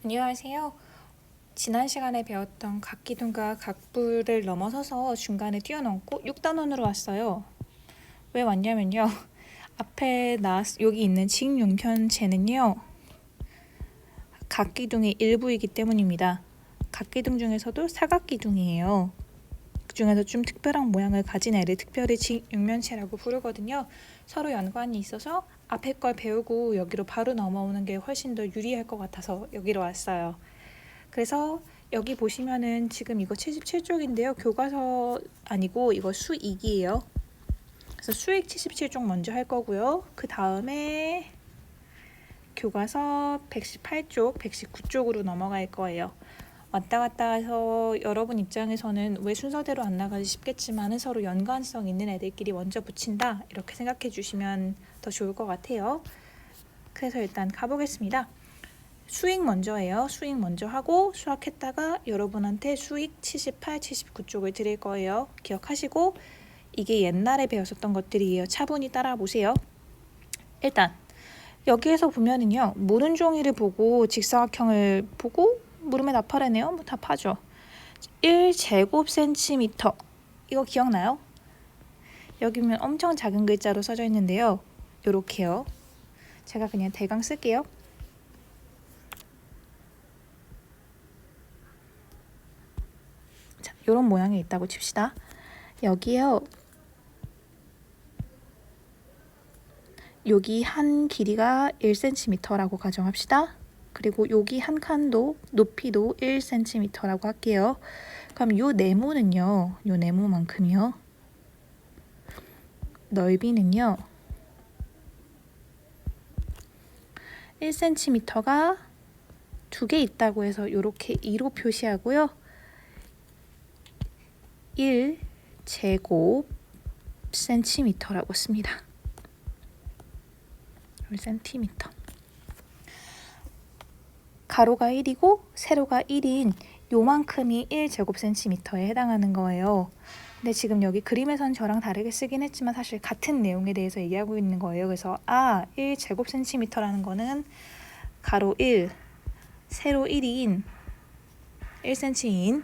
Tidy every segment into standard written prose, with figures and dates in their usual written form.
안녕하세요. 지난 시간에 배웠던 각기둥과 각부를 넘어서서 중간에 뛰어넘고 6단원으로 왔어요. 왜 왔냐면요. 앞에 여기 있는 직융편체는요. 각기둥의 일부이기 때문입니다. 각기둥 중에서도 사각기둥이에요. 그 중에서 좀 특별한 모양을 가진 애를 특별히 직육면체라고 부르거든요. 서로 연관이 있어서 앞에 걸 배우고 여기로 바로 넘어오는 게 훨씬 더 유리할 것 같아서 여기로 왔어요. 그래서 여기 보시면은 지금 이거 77쪽인데요. 교과서 아니고 이거 수익이에요. 그래서 수익 77쪽 먼저 할 거고요. 그 다음에 교과서 118쪽, 119쪽으로 넘어갈 거예요. 왔다 갔다 해서 여러분 입장에서는 왜 순서대로 안 나가지 싶겠지만 서로 연관성 있는 애들끼리 먼저 붙인다 이렇게 생각해 주시면 더 좋을 것 같아요. 그래서 일단 가보겠습니다. 수익 먼저예요. 수익 먼저 하고 수학했다가 여러분한테 수익 78, 79쪽을 드릴 거예요. 기억하시고 이게 옛날에 배웠었던 것들이에요. 차분히 따라 보세요. 일단 여기에서 보면은요. 물음 종이를 보고 직사각형을 보고 물음에 나팔하네요. 뭐 답하죠. 1제곱센티미터 이거 기억나요? 여기 보면 엄청 작은 글자로 써져 있는데요. 요렇게요. 제가 그냥 대강 쓸게요. 자, 요런 모양이 있다고 칩시다. 여기요. 여기 한 길이가 1cm라고 가정합시다. 그리고 여기 한 칸도 높이도 1cm라고 할게요. 그럼 요 네모는요. 요 네모만큼이요. 넓이는요. 1cm가 두 개 있다고 해서 이렇게 2로 표시하고요. 1제곱 센티미터라고 씁니다. 1cm. 가로가 1이고 세로가 1인 요만큼이 1제곱센티미터에 해당하는 거예요. 근데 지금 여기 그림에선 저랑 다르게 쓰긴 했지만 사실 같은 내용에 대해서 얘기하고 있는 거예요. 그래서 1제곱센티미터라는 거는 가로 1, 세로 1인 1cm인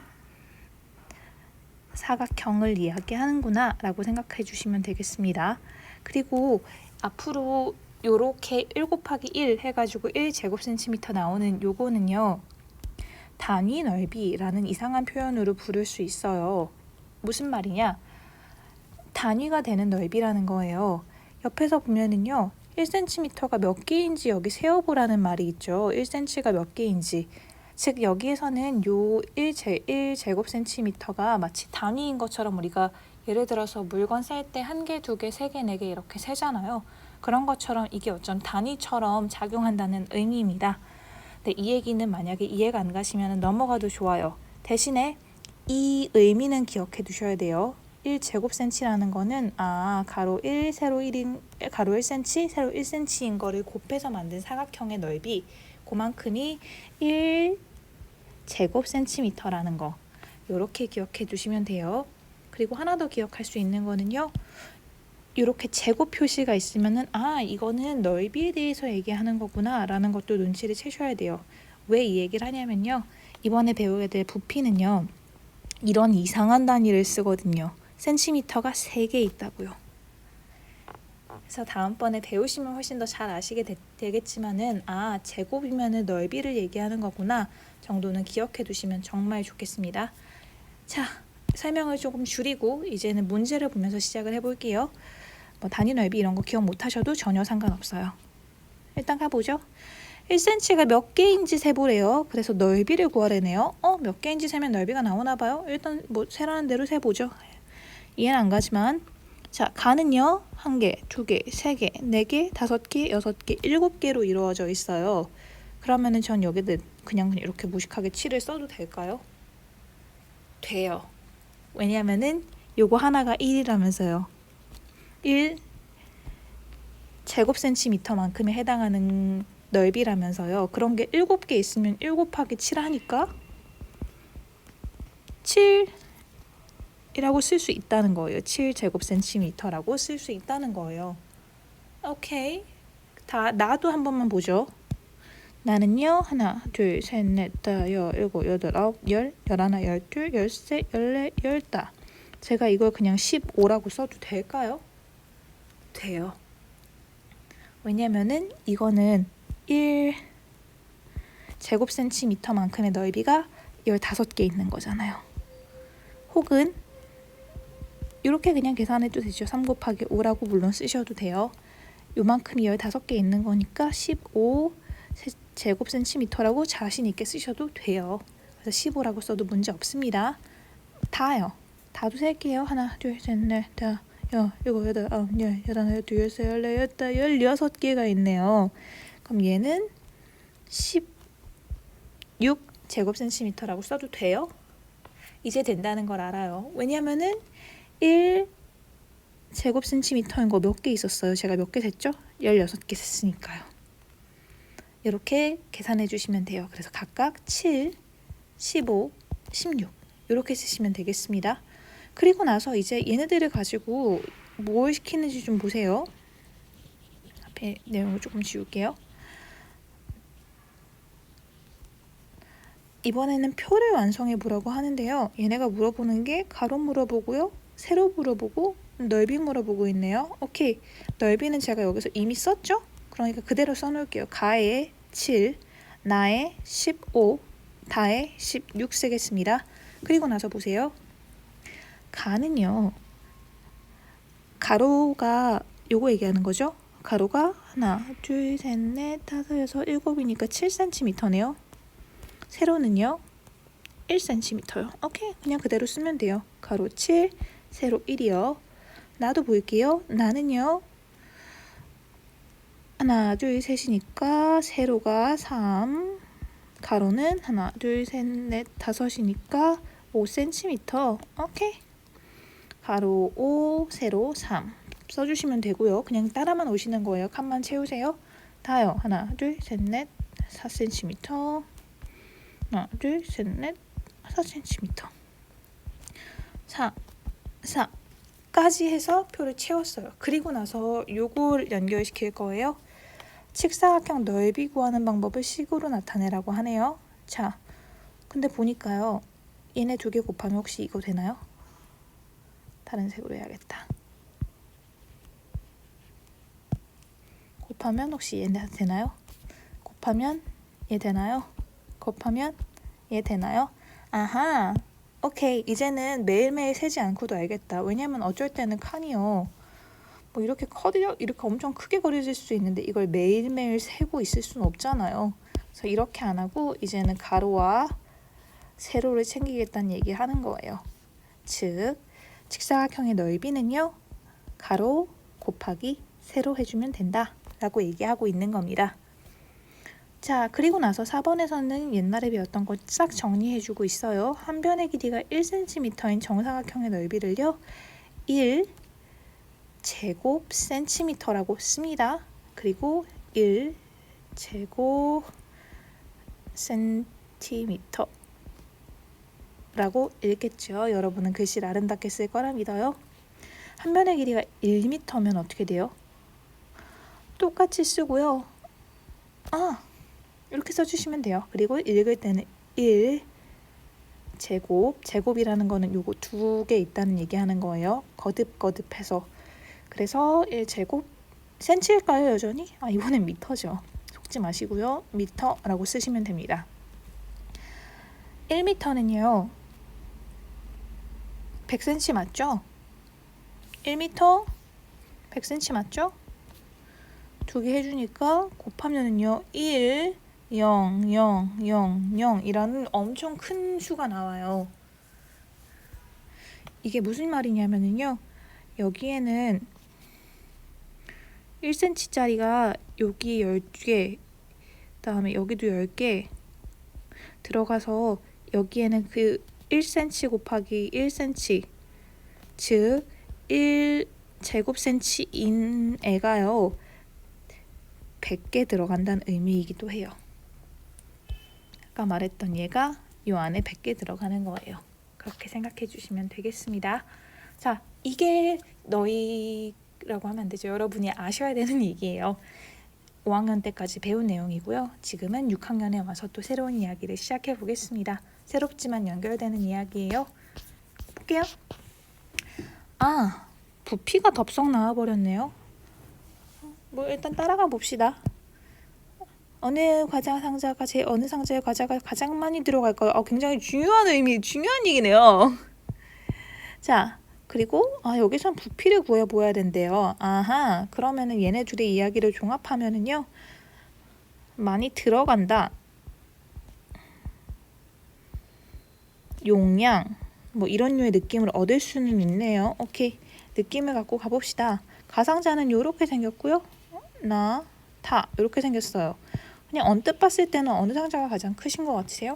사각형을 이야기하는구나 라고 생각해 주시면 되겠습니다. 그리고 앞으로 요렇게 1 곱하기 1 해가지고 1제곱센티미터 나오는 요거는요. 단위 넓이라는 이상한 표현으로 부를 수 있어요. 무슨 말이냐? 단위가 되는 넓이라는 거예요. 옆에서 보면은요. 1cm가 몇 개인지 여기 세어보라는 말이 있죠. 1cm가 몇 개인지. 즉 여기에서는 요 1제곱센티미터가 마치 단위인 것처럼 우리가 예를 들어서 물건 셀 때 1개, 2개, 3개, 4개 이렇게 세잖아요. 그런 것처럼 이게 어쩐 단위처럼 작용한다는 의미입니다. 근데 이 얘기는 만약에 이해가 안 가시면 넘어가도 좋아요. 대신에 이 의미는 기억해 두셔야 돼요. 1제곱센티라는 거는 가로 1, 세로 1인 가로 1cm, 세로 1cm인 거를 곱해서 만든 사각형의 넓이 그만큼이 1제곱센티미터라는 거 이렇게 기억해 두시면 돼요. 그리고 하나 더 기억할 수 있는 거는요. 이렇게 제곱 표시가 있으면은 이거는 넓이에 대해서 얘기하는 거구나 라는 것도 눈치를 채셔야 돼요. 왜 이 얘기를 하냐면요. 이번에 배우게 될 부피는요. 이런 이상한 단위를 쓰거든요. 센티미터가 3개 있다고요. 그래서 다음번에 배우시면 훨씬 더 잘 아시게 되겠지만은 제곱이면은 넓이를 얘기하는 거구나 정도는 기억해 두시면 정말 좋겠습니다. 자, 설명을 조금 줄이고 이제는 문제를 보면서 시작을 해볼게요. 뭐 단위 넓이 이런 거 기억 못 하셔도 전혀 상관없어요. 일단 가보죠. 1cm가 몇 개인지 세보래요. 그래서 넓이를 구하래네요. 몇 개인지 세면 넓이가 나오나 봐요. 일단 뭐 세라는 대로 세보죠. 이해는 안 가지만 자, 가는요. 1개, 2개, 3개, 4개, 5개, 6개, 7개로 이루어져 있어요. 그러면은 전 여기다 그냥 이렇게 무식하게 7을 써도 될까요? 돼요. 왜냐면은 요거 하나가 1이라면서요. 1 제곱센티미터만큼에 해당하는 넓이라면서요. 그런 게 7개 있으면 1 곱하기 7 하니까 7이라고 쓸 수 있다는 거예요. 7제곱센티미터라고 쓸 수 있다는 거예요. 오케이. 나도 한 번만 보죠. 나는요 하나 둘셋넷다 열일곱 여덟 아홉 열 열하나 열둘 열세 열네 열다. 제가 이걸 그냥 15라고 써도 될까요? 돼요. 왜냐면은 이거는 1 제곱센티미터만큼의 넓이가 15개 있는 거잖아요. 혹은 이렇게 그냥 계산해도 되죠. 3 곱하기 5라고 물론 쓰셔도 돼요. 요만큼이 15개 있는 거니까 15 제곱센티미터라고 자신 있게 쓰셔도 돼요. 그래서 15라고 써도 문제 없습니다. 다요. 다도 셀게요. 하나, 둘, 셋, 넷, 다, 일곱, 여덟, 아홉, 열, 열하나, 열둘, 열세, 열네, 열다, 16개가 있네요. 그럼 얘는 16 제곱센티미터라고 써도 돼요. 이제 된다는 걸 알아요. 왜냐면은 1 제곱센티미터인 거 몇 개 있었어요? 제가 몇 개 셌죠? 16개 셌으니까요. 이렇게 계산해 주시면 돼요. 그래서 각각 7, 15, 16 이렇게 쓰시면 되겠습니다. 그리고 나서 이제 얘네들을 가지고 뭘 시키는지 좀 보세요. 앞에 내용을 조금 지울게요. 이번에는 표를 완성해 보라고 하는데요. 얘네가 물어보는 게 가로 물어보고요. 세로 물어보고 넓이 물어보고 있네요. 오케이. 넓이는 제가 여기서 이미 썼죠? 그러니까 그대로 써놓을게요. 가에 7, 나에 15, 다에 16 쓰겠습니다. 그리고 나서 보세요. 가는요. 가로가 요거 얘기하는 거죠. 가로가 하나, 둘, 셋, 넷, 다섯, 여섯, 일곱이니까 7cm네요. 세로는요. 1cm요. 오케이. 그냥 그대로 쓰면 돼요. 가로 7, 세로 1이요. 나도 볼게요. 나는요. 하나, 둘, 셋이니까 세로가 3, 가로는 하나, 둘, 셋, 넷, 다섯이니까 5cm. 오케이. 가로 5, 세로 3 써주시면 되고요. 그냥 따라만 오시는 거예요. 칸만 채우세요. 다요. 하나, 둘, 셋, 넷, 4cm. 하나, 둘, 셋, 넷, 4cm. 4까지 해서 표를 채웠어요. 그리고 나서 요걸 연결시킬 거예요. 직사각형 넓이 구하는 방법을 식으로 나타내라고 하네요. 자, 근데 보니까요. 얘네 두 개 곱하면 혹시 이거 되나요? 다른 색으로 해야겠다. 곱하면 혹시 얘 되나요? 곱하면 얘 되나요? 곱하면 얘 되나요? 아하. 오케이. 이제는 매일매일 세지 않고도 알겠다. 왜냐면 어쩔 때는 칸이요. 뭐 이렇게 이렇게 엄청 크게 그려질 수 있는데 이걸 매일매일 세고 있을 수는 없잖아요. 그래서 이렇게 안 하고 이제는 가로와 세로를 챙기겠다는 얘기를 하는 거예요. 즉, 직사각형의 넓이는요. 가로 곱하기 세로 해주면 된다 라고 얘기하고 있는 겁니다. 자, 그리고 나서 4번에서는 옛날에 배웠던 거 싹 정리해주고 있어요. 한 변의 길이가 1cm인 정사각형의 넓이를요. 1 제곱 센티미터라고 씁니다. 그리고 1 제곱 센티미터 라고 읽겠죠. 여러분은 글씨를 아름답게 쓸 거라 믿어요. 한 변의 길이가 1m면 어떻게 돼요? 똑같이 쓰고요. 이렇게 써주시면 돼요. 그리고 읽을 때는 1 제곱이라는 거는 요거 두 개 있다는 얘기하는 거예요. 거듭거듭해서. 그래서 1제곱 센치일까요 여전히? 이번엔 미터죠. 속지 마시고요. 미터라고 쓰시면 됩니다. 1m는요 100cm 맞죠? 1m 100cm 맞죠? 두 개 해주니까 곱하면은요 1 0 0 0 0 이라는 엄청 큰 수가 나와요. 이게 무슨 말이냐면요 여기에는 1cm짜리가 여기 10개 그다음에 여기도 10개 들어가서 여기에는 그 1cm 곱하기 1cm 즉 1제곱센치인 애가요 100개 들어간다는 의미이기도 해요. 아까 말했던 얘가 요 안에 100개 들어가는 거예요. 그렇게 생각해 주시면 되겠습니다. 자, 이게 너희라고 하면 안 되죠. 여러분이 아셔야 되는 얘기예요. 5학년 때까지 배운 내용이고요. 지금은 6학년에 와서 또 새로운 이야기를 시작해 보겠습니다. 새롭지만 연결되는 이야기예요. 볼게요. 부피가 덥석 나와버렸네요. 뭐 일단 따라가 봅시다. 어느 과자 상자가 어느 상자에 과자가 가장 많이 들어갈까요? 굉장히 중요한 얘기네요. 자, 그리고 여기선 부피를 구해 보아야 된대요. 그러면은 얘네 둘의 이야기를 종합하면은요, 많이 들어간다, 용량, 뭐 이런 류의 느낌을 얻을 수는 있네요. 오케이, 느낌을 갖고 가봅시다. 가상자는 이렇게 생겼고요. 타 이렇게 생겼어요. 그냥 언뜻 봤을 때는 어느 상자가 가장 크신 것 같으세요?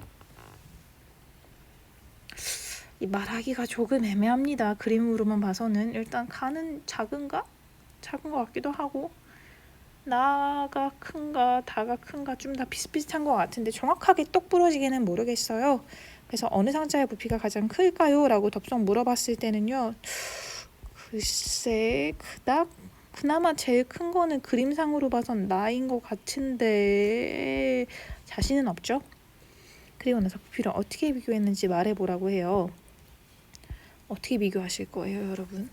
이 말하기가 조금 애매합니다. 그림으로만 봐서는 일단 가는 작은가? 작은 것 같기도 하고, 나가 큰가 다가 큰가 좀 다 비슷비슷한 것 같은데 정확하게 똑 부러지게는 모르겠어요. 그래서 어느 상자의 부피가 가장 클까요? 라고 덥석 물어봤을 때는요, 글쎄 그나마 제일 큰 거는 그림상으로 봐선 나인 것 같은데 자신은 없죠. 그리고 나서 부피를 어떻게 비교했는지 말해보라고 해요. 어떻게 비교하실 거예요, 여러분?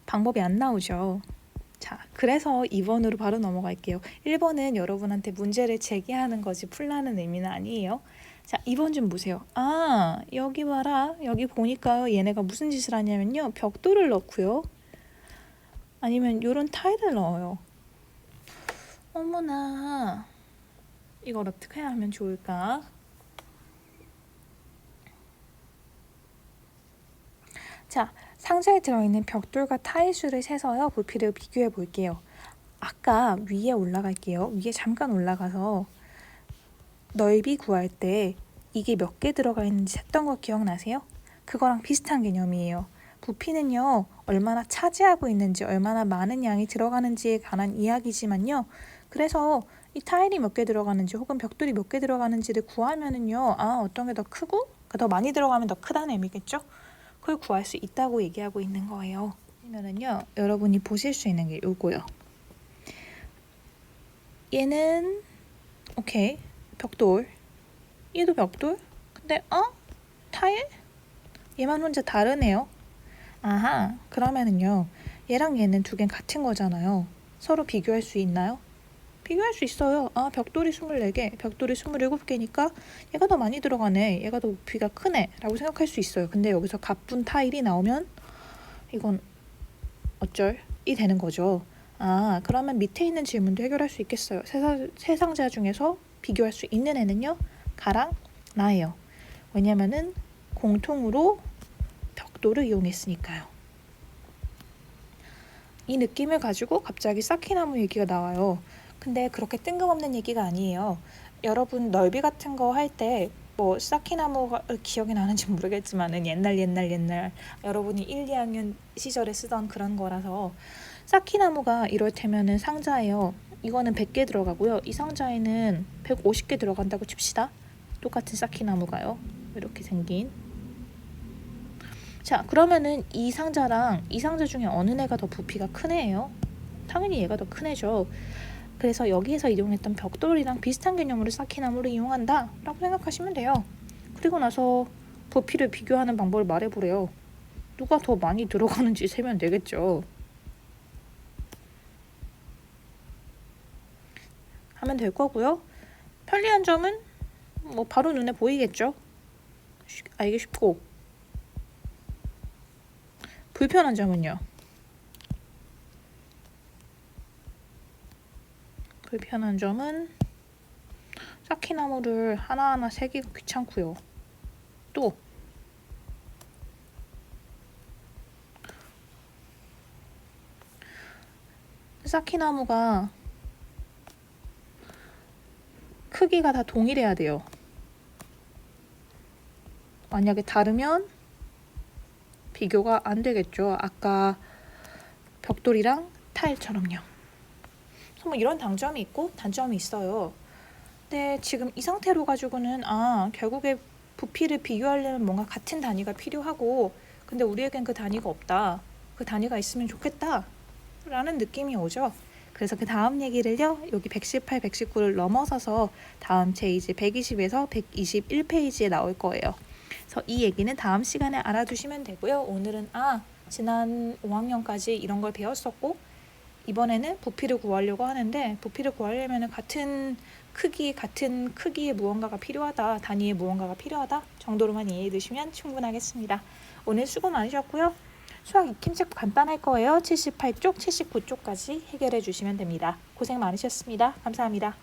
방법이 안 나오죠. 자, 그래서 2번으로 바로 넘어갈게요. 1번은 여러분한테 문제를 제기하는 거지 풀라는 의미는 아니에요. 자, 2번 좀 보세요. 여기 봐라. 여기 보니까요, 얘네가 무슨 짓을 하냐면요, 벽돌을 넣고요, 아니면 요런 타일을 넣어요. 어머나, 이걸 어떻게 하면 좋을까? 자, 상자에 들어있는 벽돌과 타일 수를 세서요, 부피를 비교해 볼게요. 아까 위에 올라갈게요. 위에 잠깐 올라가서 넓이 구할 때 이게 몇 개 들어가 있는지 했던 거 기억나세요? 그거랑 비슷한 개념이에요. 부피는요, 얼마나 차지하고 있는지, 얼마나 많은 양이 들어가는지에 관한 이야기지만요, 그래서 이 타일이 몇 개 들어가는지 혹은 벽돌이 몇 개 들어가는지를 구하면은요, 어떤 게 더 크고 더 많이 들어가면 더 크다는 의미겠죠? 그걸 구할 수 있다고 얘기하고 있는 거예요. 그러면은요, 여러분이 보실 수 있는 게 요거요. 얘는 오케이, 벽돌. 얘도 벽돌. 근데 타일? 얘만 혼자 다르네요. 그러면은요, 얘랑 얘는 두 개는 같은 거잖아요. 서로 비교할 수 있나요? 비교할 수 있어요. 벽돌이 24개, 벽돌이 27개니까 얘가 더 많이 들어가네, 얘가 더 부피가 크네 라고 생각할 수 있어요. 근데 여기서 가쁜 타일이 나오면 이건 어쩔이 되는 거죠. 그러면 밑에 있는 질문도 해결할 수 있겠어요. 세 상자 중에서 비교할 수 있는 애는요, 가랑 나예요. 왜냐면은 공통으로 벽돌을 이용했으니까요. 이 느낌을 가지고 갑자기 쌓기나무 얘기가 나와요. 근데 그렇게 뜬금없는 얘기가 아니에요. 여러분 넓이 같은 거 할 때 뭐 쌓기나무가 기억이 나는지 모르겠지만은 옛날 여러분이 1, 2학년 시절에 쓰던 그런 거라서, 쌓기나무가 이럴테면은 상자예요. 이거는 100개 들어가고요. 이 상자에는 150개 들어간다고 칩시다. 똑같은 쌓기나무가요. 이렇게 생긴. 자, 그러면은 이 상자랑 이 상자 중에 어느 애가 더 부피가 큰 애예요? 당연히 얘가 더 큰 애죠. 그래서 여기에서 이용했던 벽돌이랑 비슷한 개념으로 쌓기나무를 이용한다 라고 생각하시면 돼요. 그리고 나서 부피를 비교하는 방법을 말해보래요. 누가 더 많이 들어가는지 세면 되겠죠. 하면 될 거고요. 편리한 점은 뭐 바로 눈에 보이겠죠. 알기 쉽고. 불편한 점은요, 불편한 점은 쌓기나무를 하나하나 세기가 귀찮고요. 또 쌓기나무가 크기가 다 동일해야 돼요. 만약에 다르면 비교가 안 되겠죠. 아까 벽돌이랑 타일처럼요. 뭐 이런 장점이 있고 단점이 있어요. 근데 지금 이 상태로 가지고는 결국에 부피를 비교하려면 뭔가 같은 단위가 필요하고, 근데 우리에겐 그 단위가 없다. 그 단위가 있으면 좋겠다 라는 느낌이 오죠. 그래서 그 다음 얘기를요, 여기 118, 119를 넘어서서 다음 페이지 120에서 121페이지에 나올 거예요. 그래서 이 얘기는 다음 시간에 알아두시면 되고요. 오늘은 지난 5학년까지 이런 걸 배웠었고, 이번에는 부피를 구하려고 하는데, 부피를 구하려면 같은 크기의 무언가가 필요하다, 단위의 무언가가 필요하다 정도로만 이해해 두시면 충분하겠습니다. 오늘 수고 많으셨고요. 수학 익힘책 간단할 거예요. 78쪽, 79쪽까지 해결해 주시면 됩니다. 고생 많으셨습니다. 감사합니다.